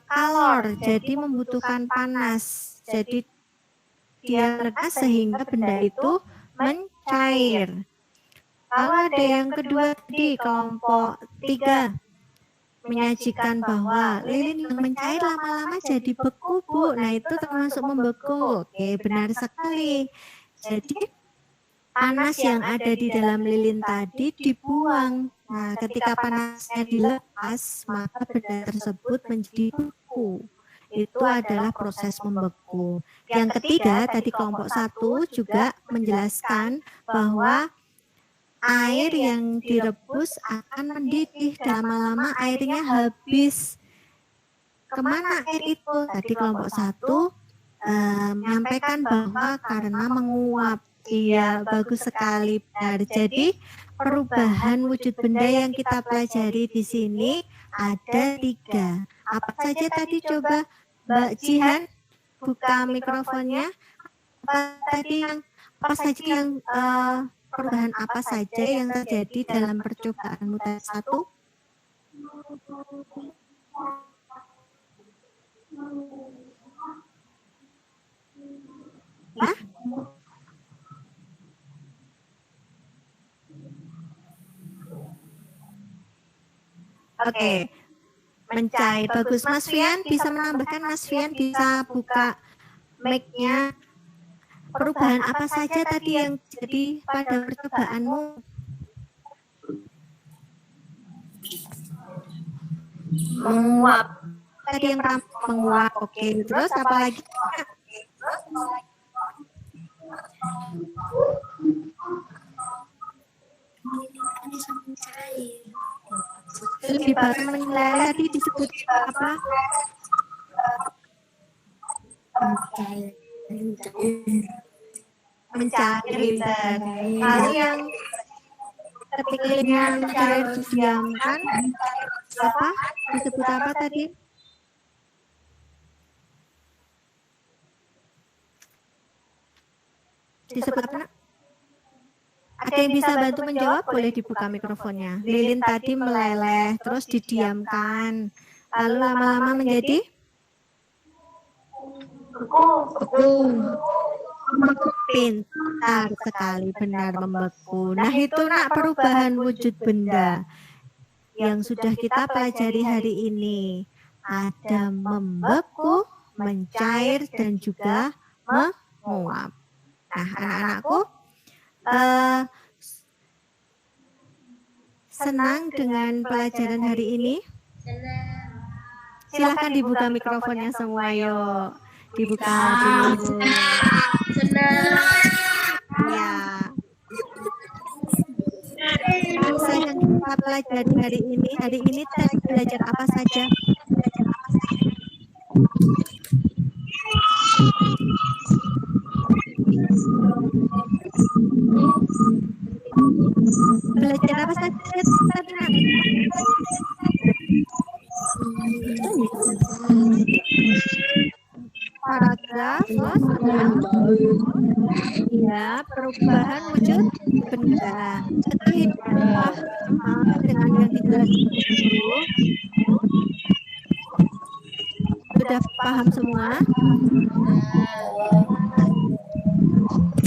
kalor, jadi membutuhkan panas. Jadi dia lekas sehingga benda itu mencair. Lalu ada yang kedua tadi kelompok 3 menyajikan bahwa lilin yang mencair lama-lama jadi beku, Bu. Nah, itu termasuk membeku. Oke, benar sekali. Jadi panas yang ada di dalam lilin tadi dibuang. Nah, ketika panasnya dilepas, maka benda tersebut menjadi beku. Itu adalah proses membeku. Yang ketiga, tadi kelompok 1 juga menjelaskan bahwa air yang direbus akan mendidih dan lama-lama airnya habis. Kemana air itu? Tadi kelompok 1 menyampaikan bahwa karena menguap. Iya, bagus sekali, benar. Jadi perubahan wujud benda yang kita pelajari di sini ada 3. Apa saja tadi? Coba Mbak Jihan buka mikrofonnya. Apa saja yang perubahan apa saja yang terjadi dalam percobaanmu tes 1? Ya? Oke. Mencair. Bagus. Mas Fian bisa menambahkan, Mas Fian bisa buka mic-nya. Perubahan apa saja tadi yang jadi pada percobaanmu?
Menguap.
Tadi yang pertama menguap. Oke. Terus apa lagi? Lebih baru menilai tadi disebut apa? Mencair. Lalu yang ketiknya mencair didiamkan apa? Disebut apa tadi? Disebut apa? Ada yang bisa bantu menjawab? Boleh dibuka mikrofonnya. Lilin tadi meleleh, terus didiamkan. Lalu lama-lama menjadi? Pintar sekali, benar, membeku. Nah itu nak perubahan wujud benda yang sudah kita pelajari hari ini. Ada membeku, mencair, dan juga menguap. Nah anak-anakku, senang dengan pelajaran hari ini? Silahkan dibuka mikrofonnya semua, yuk. Dibuka dulu. Ya. Saya yang kita pelajari hari ini tes belajar apa saja? Belajar apa saja tadi, Nak? Paragraf, ya, perubahan wujud benda. Setelah dengan yang dijelaskan guru, sudah paham semua?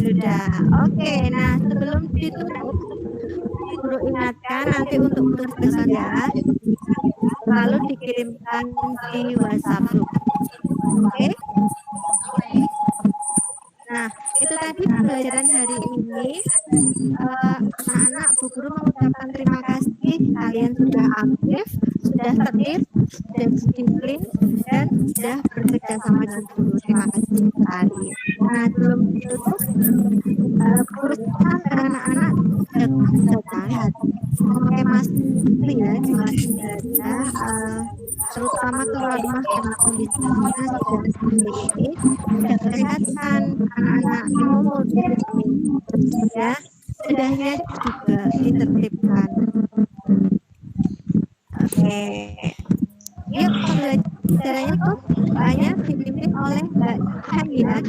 Sudah. Oke, nah sebelum ditutup, guru ingatkan nanti untuk tugas Anda lalu dikirimkan di WhatsApp group. Oke? Nah, itu tadi pelajaran hari ini. Anak-anak, Bu Guru mengucapkan terima kasih. Kalian sudah aktif, sudah tertib, sudah disiplin, dan sudah bekerja sama dengan guru. Terima kasih sekali. Nah, sebelum ditutup, guru sarankan anak-anak jaga pakai masker ya, terutama kalau rumah dengan kondisinya sudah seperti ini, jaga kesehatan anak-anak yang multivitamin ya, sudahnya juga ditertibkan. Oke, yuk pembelajarannya tuh banyak dipimpin oleh Mbak Hamida.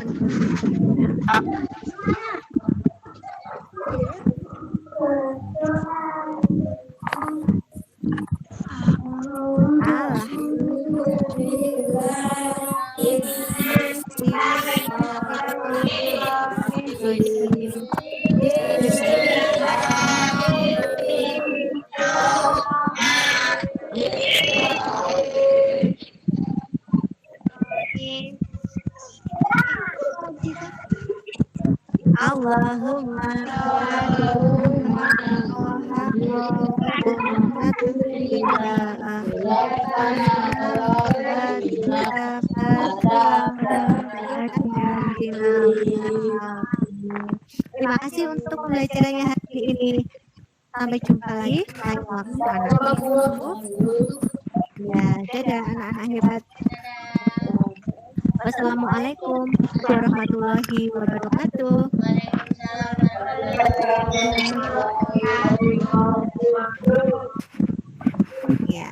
Allahumma terima kasih untuk pembelajarannya hari ini. Sampai jumpa lagi lain waktu anak-anak. Ya, dadah anak-anak hebat. Wassalamualaikum warahmatullahi wabarakatuh. Ya.